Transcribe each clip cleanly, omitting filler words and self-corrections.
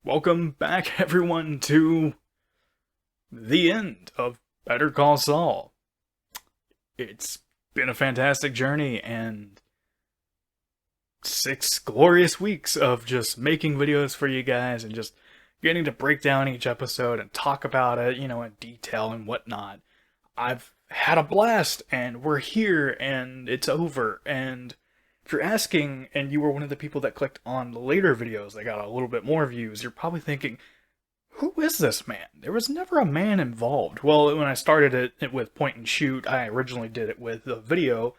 Welcome back, everyone, to the end of Better Call Saul. It's been a fantastic journey and 6 glorious weeks of just making videos for you guys and just getting to break down each episode and talk about it, in detail and whatnot. I've had a blast, and we're here, and it's over, and if you're asking, and you were one of the people that clicked on the later videos that got a little bit more views, you're probably thinking, who is this man? There was never a man involved. Well, when I started it with point and shoot, I originally did it with a video,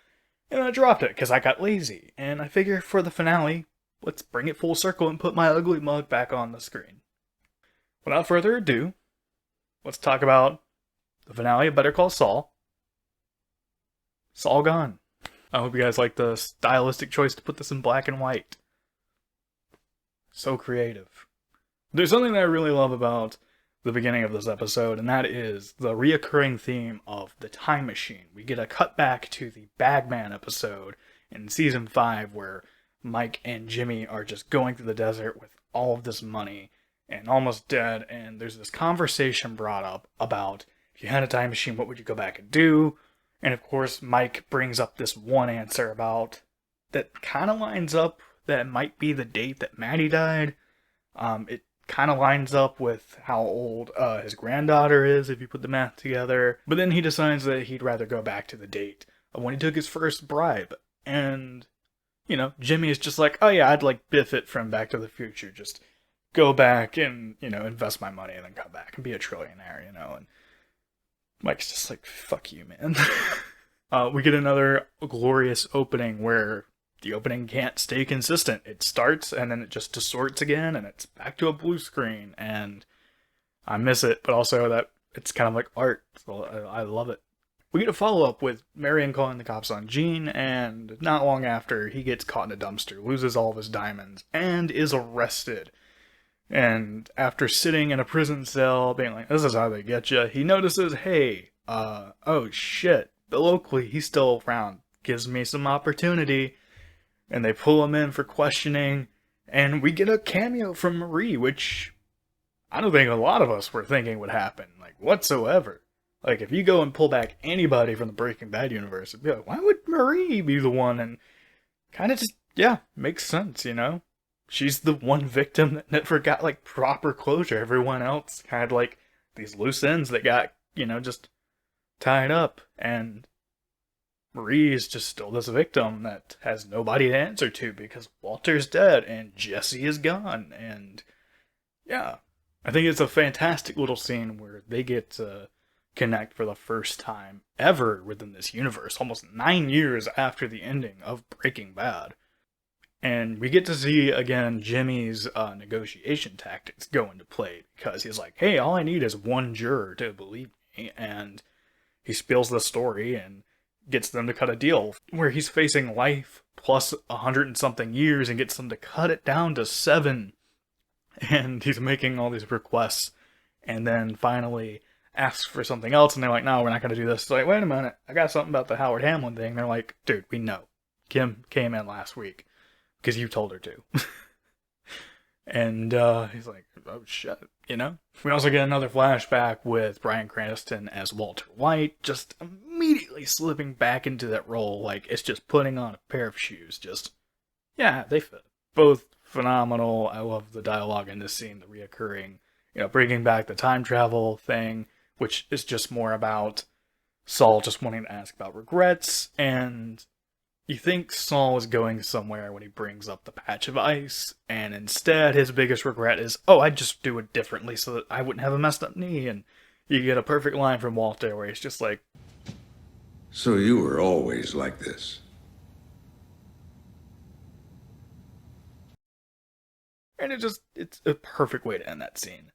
and I dropped it because I got lazy. And I figure for the finale, let's bring it full circle and put my ugly mug back on the screen. Without further ado, let's talk about the finale of Better Call Saul. Saul gone. I hope you guys like the stylistic choice to put this in black and white. So creative. There's something that I really love about the beginning of this episode, and that is the reoccurring theme of the time machine. We get a cut back to the Bagman episode in season 5 where Mike and Jimmy are just going through the desert with all of this money and almost dead, and there's this conversation brought up about if you had a time machine, what would you go back and do? And of course, Mike brings up this one answer about that kind of lines up that it might be the date that Maddie died. It kind of lines up with how old his granddaughter is if you put the math together. But then he decides that he'd rather go back to the date of when he took his first bribe. And, Jimmy is just like, oh yeah, I'd like Biff it from Back to the Future. Just go back and, invest my money and then come back and be a trillionaire, and Mike's just like, fuck you, man. We get another glorious opening where the opening can't stay consistent. It starts and then it just distorts again and it's back to a blue screen, and I miss it, but also that it's kind of like art, so I love it. We get a follow-up with Marion calling the cops on Gene, and not long after, he gets caught in a dumpster, loses all of his diamonds, and is arrested. And after sitting in a prison cell, being like, this is how they get you, he notices, hey, oh shit, Bill Oakley, he's still around, gives me some opportunity. And they pull him in for questioning, and we get a cameo from Marie, which I don't think a lot of us were thinking would happen, whatsoever. If you go and pull back anybody from the Breaking Bad universe, it'd be like, why would Marie be the one? And kind of just, makes sense, She's the one victim that never got, proper closure. Everyone else had, these loose ends that got, just tied up. And Marie is just still this victim that has nobody to answer to because Walter's dead and Jesse is gone. And, yeah. I think it's a fantastic little scene where they get to connect for the first time ever within this universe, almost 9 years after the ending of Breaking Bad. And we get to see, again, Jimmy's negotiation tactics go into play, because he's like, hey, all I need is one juror to believe me, and he spills the story and gets them to cut a deal where he's facing life plus 100 and something years and gets them to cut it down to 7, and he's making all these requests, and then finally asks for something else, and they're like, no, we're not going to do this. It's like, wait a minute, I got something about the Howard Hamlin thing. They're like, dude, we know. Kim came in last week because you told her to. And he's like, oh shit, We also get another flashback with Bryan Cranston as Walter White, just immediately slipping back into that role like it's just putting on a pair of shoes. Just, yeah, they fit. Both phenomenal. I love the dialogue in this scene, the reoccurring, bringing back the time travel thing, which is just more about Saul just wanting to ask about regrets, and you think Saul is going somewhere when he brings up the patch of ice, and instead his biggest regret is, oh, I'd just do it differently so that I wouldn't have a messed up knee. And you get a perfect line from Walter where he's just like, so you were always like this? and it's a perfect way to end that scene.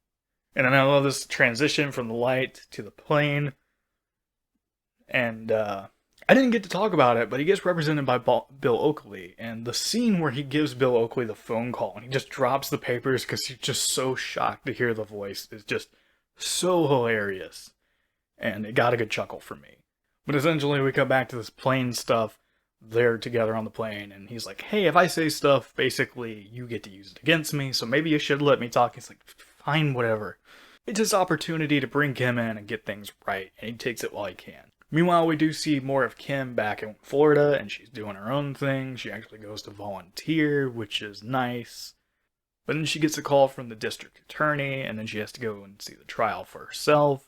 And I love this transition from the light to the plane. And, I didn't get to talk about it, but he gets represented by Bill Oakley, and the scene where he gives Bill Oakley the phone call and he just drops the papers because he's just so shocked to hear the voice is just so hilarious, and it got a good chuckle from me. But essentially we come back to this plane stuff they're together on the plane, and he's like, hey, if I say stuff, basically, you get to use it against me, so maybe you should let me talk. He's like, fine, whatever. It's his opportunity to bring Kim in and get things right, and he takes it while he can. Meanwhile, we do see more of Kim back in Florida, and she's doing her own thing. She actually goes to volunteer, which is nice. But then she gets a call from the district attorney, and then she has to go and see the trial for herself.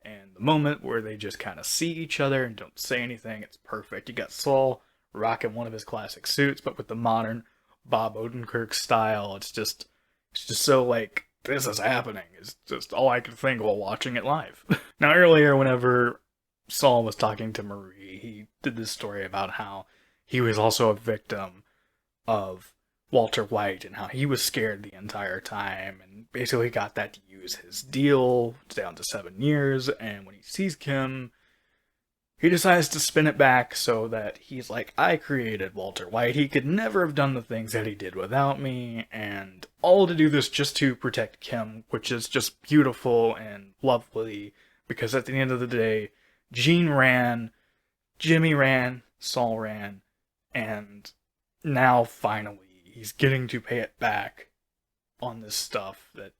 And the moment where they just kind of see each other and don't say anything, it's perfect. You got Saul rocking one of his classic suits, but with the modern Bob Odenkirk style. It's just so like, this is happening. It's just all I could think while watching it live. Now, earlier, whenever Saul was talking to Marie, he did this story about how he was also a victim of Walter White and how he was scared the entire time and basically got that to use his deal down to 7 years. And when he sees Kim, he decides to spin it back so that he's like, I created Walter White. He could never have done the things that he did without me, and all to do this just to protect Kim, which is just beautiful and lovely, because at the end of the day, Gene ran, Jimmy ran, Saul ran, and now finally he's getting to pay it back on this stuff that,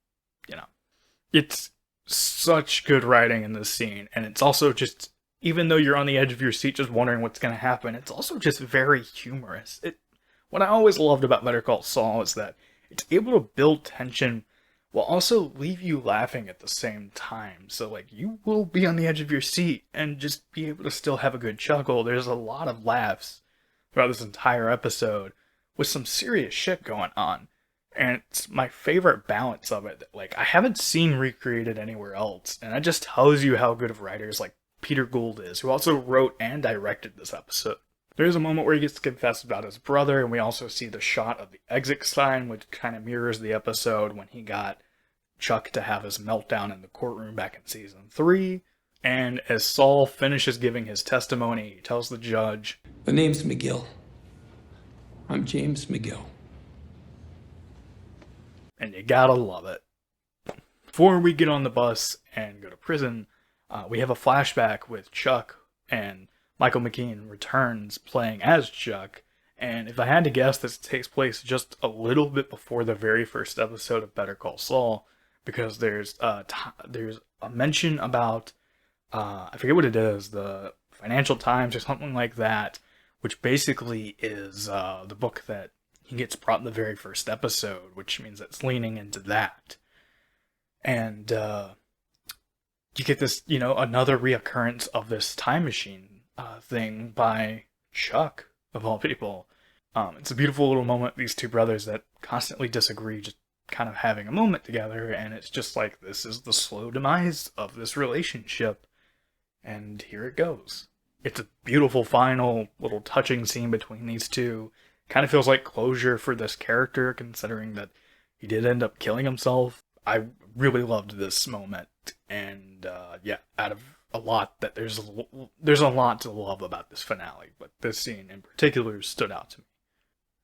it's such good writing in this scene, and it's also just, even though you're on the edge of your seat just wondering what's going to happen, it's also just very humorous. What I always loved about Better Call Saul is that it's able to build tension while also leave you laughing at the same time. So, like, you will be on the edge of your seat and just be able to still have a good chuckle. There's a lot of laughs throughout this entire episode with some serious shit going on. And it's my favorite balance of it that, like, I haven't seen recreated anywhere else. And that just tells you how good of writers like Peter Gould is, who also wrote and directed this episode. There's a moment where he gets to confess about his brother, and we also see the shot of the exit sign, which kind of mirrors the episode when he got Chuck to have his meltdown in the courtroom back in season 3. And as Saul finishes giving his testimony, he tells the judge, "The name's McGill. I'm James McGill." And you gotta love it. Before we get on the bus and go to prison, we have a flashback with Chuck, and Michael McKean returns playing as Chuck. And if I had to guess, this takes place just a little bit before the very first episode of Better Call Saul, because there's a mention about, I forget what it is, the Financial Times or something like that, which basically is the book that he gets brought in the very first episode, which means it's leaning into that. And you get this, another reoccurrence of this time machine thing by Chuck, of all people. It's a beautiful little moment, these two brothers that constantly disagree, just kind of having a moment together, and it's just like, this is the slow demise of this relationship, and here it goes. It's a beautiful final little touching scene between these two. Kind of feels like closure for this character, considering that he did end up killing himself. I really loved this moment, and out of a lot that there's a lot to love about this finale, but this scene in particular stood out to me.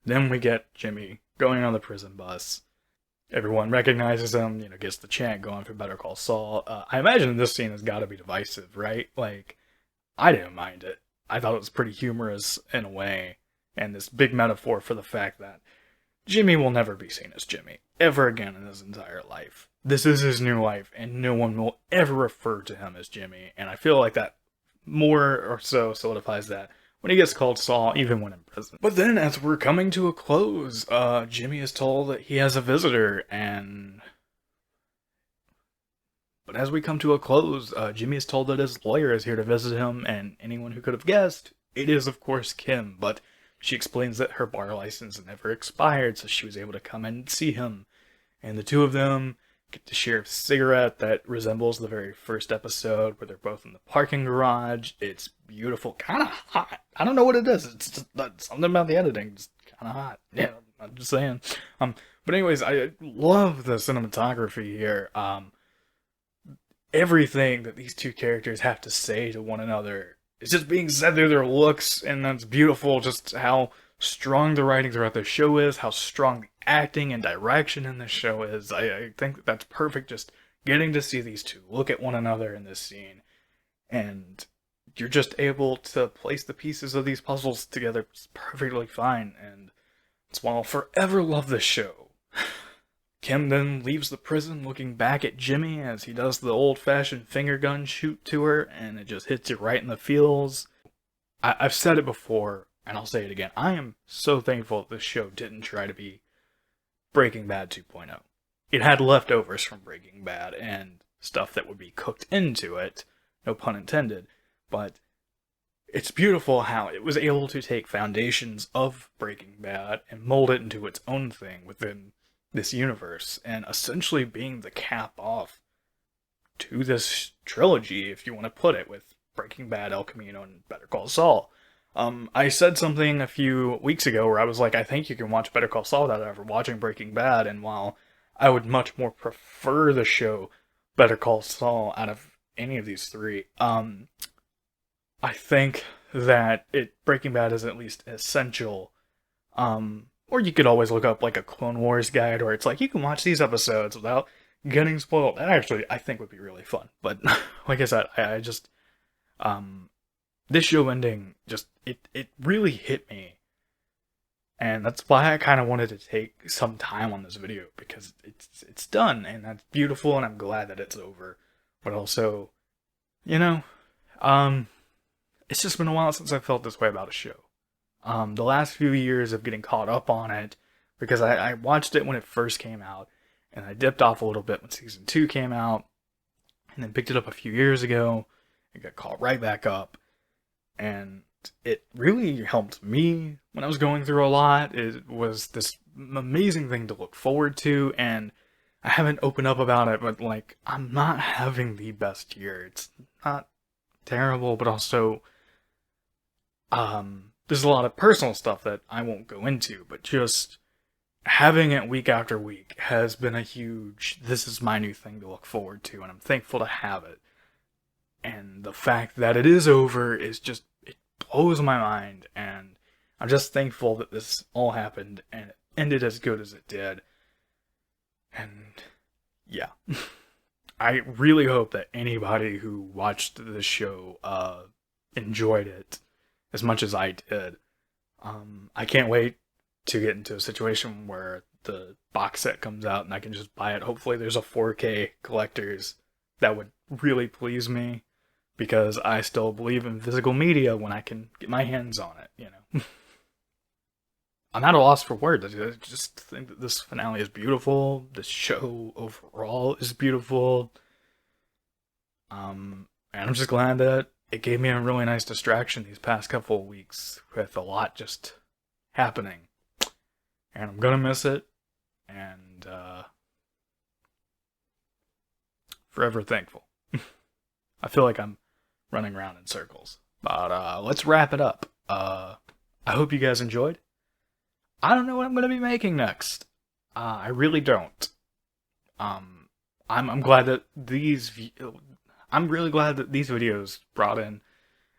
Then we get Jimmy going on the prison bus. Everyone recognizes him, gets the chant going for Better Call Saul. I imagine this scene has got to be divisive, right? Like, I didn't mind it. I thought it was pretty humorous in a way, and this big metaphor for the fact that Jimmy will never be seen as Jimmy ever again in his entire life. This is his new life, and no one will ever refer to him as Jimmy, and I feel like that more or so solidifies that when he gets called Saul, even when in prison. But then, as we're coming to a close, Jimmy is told that he has a visitor, But as we come to a close, Jimmy is told that his lawyer is here to visit him, and anyone who could have guessed, it is of course Kim, but she explains that her bar license never expired, so she was able to come in and see him. And the two of them get to share a cigarette that resembles the very first episode, where they're both in the parking garage. It's beautiful, kind of hot. I don't know what it is. It's just something about the editing. It's kind of hot. Yeah, I'm just saying. But anyways, I love the cinematography here. Everything that these two characters have to say to one another is just being said through their looks, and that's beautiful. Just how strong the writing throughout the show is, how strong the acting and direction in this show is. I think that's perfect, just getting to see these two look at one another in this scene and you're just able to place the pieces of these puzzles together perfectly fine, and it's why I'll forever love this show. Kim then leaves the prison looking back at Jimmy as he does the old-fashioned finger gun shoot to her, and it just hits you right in the feels. I've said it before, and I'll say it again. I am so thankful that this show didn't try to be Breaking Bad 2.0. It had leftovers from Breaking Bad and stuff that would be cooked into it, no pun intended, but it's beautiful how it was able to take foundations of Breaking Bad and mold it into its own thing within this universe, and essentially being the cap off to this trilogy, if you want to put it, with Breaking Bad, El Camino, and Better Call Saul. I said something a few weeks ago where I was like, I think you can watch Better Call Saul without ever watching Breaking Bad, and while I would much more prefer the show Better Call Saul out of any of these three, I think that Breaking Bad is at least essential. Or you could always look up like a Clone Wars guide where it's like, you can watch these episodes without getting spoiled. That actually, I think, would be really fun. But like I said, I just, this show ending, just, it really hit me. And that's why I kind of wanted to take some time on this video, because it's done, and that's beautiful, and I'm glad that it's over. But also, you know, it's just been a while since I felt this way about a show. The last few years of getting caught up on it, because I watched it when it first came out, and I dipped off a little bit when season 2 came out, and then picked it up a few years ago, and got caught right back up, and it really helped me when I was going through a lot. It was this amazing thing to look forward to, and I haven't opened up about it, but like, I'm not having the best year. It's not terrible, but also, there's a lot of personal stuff that I won't go into, but just having it week after week has been a huge, this is my new thing to look forward to, and I'm thankful to have it. And the fact that it is over is just, it blows my mind, and I'm just thankful that this all happened, and it ended as good as it did. And yeah, I really hope that anybody who watched this show enjoyed it as much as I did. I can't wait to get into a situation where the box set comes out and I can just buy it. Hopefully there's a 4K collector's. That would really please me, because I still believe in physical media when I can get my hands on it, you know. I'm at a loss for words. I just think that this finale is beautiful. The show overall is beautiful. And I'm just glad that it gave me a really nice distraction these past couple of weeks with a lot just happening. And I'm gonna miss it. And, forever thankful. I feel like I'm running around in circles. But, let's wrap it up. I hope you guys enjoyed. I don't know what I'm gonna be making next. I really don't. I'm glad that I'm really glad that these videos brought in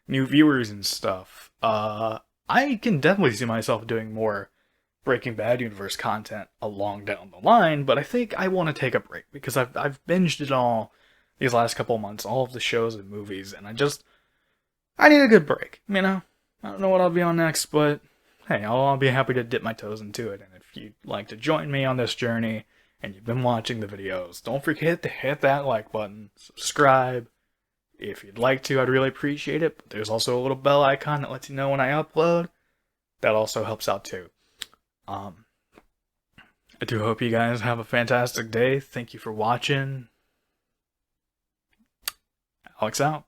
new viewers and stuff. I can definitely see myself doing more Breaking Bad universe content along down the line, but I think I want to take a break, because I've binged it all these last couple of months, all of the shows and movies, and I need a good break, you know? I don't know what I'll be on next, but hey, I'll be happy to dip my toes into it, and if you'd like to join me on this journey, and you've been watching the videos, don't forget to hit that like button, subscribe. If you'd like to, I'd really appreciate it, but there's also a little bell icon that lets you know when I upload. That also helps out too. I do hope you guys have a fantastic day. Thank you for watching. Alex out.